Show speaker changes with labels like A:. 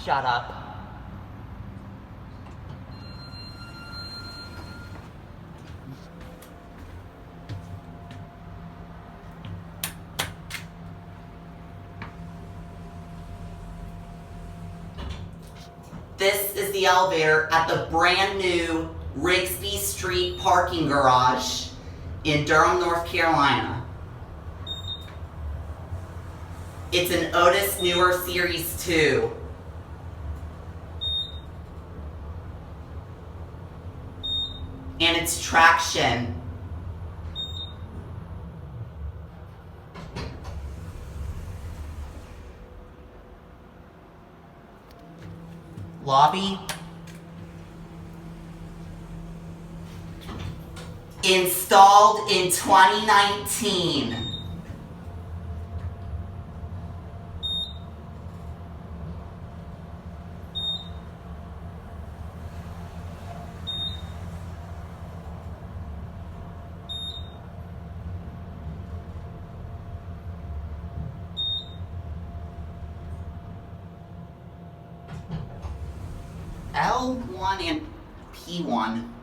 A: Shut up. This is the elevator at the brand new Rigsbee Street parking garage in Durham, North Carolina. It's an Otis newer Series 2. And it's traction. Lobby. Installed in 2019. L1 and P1.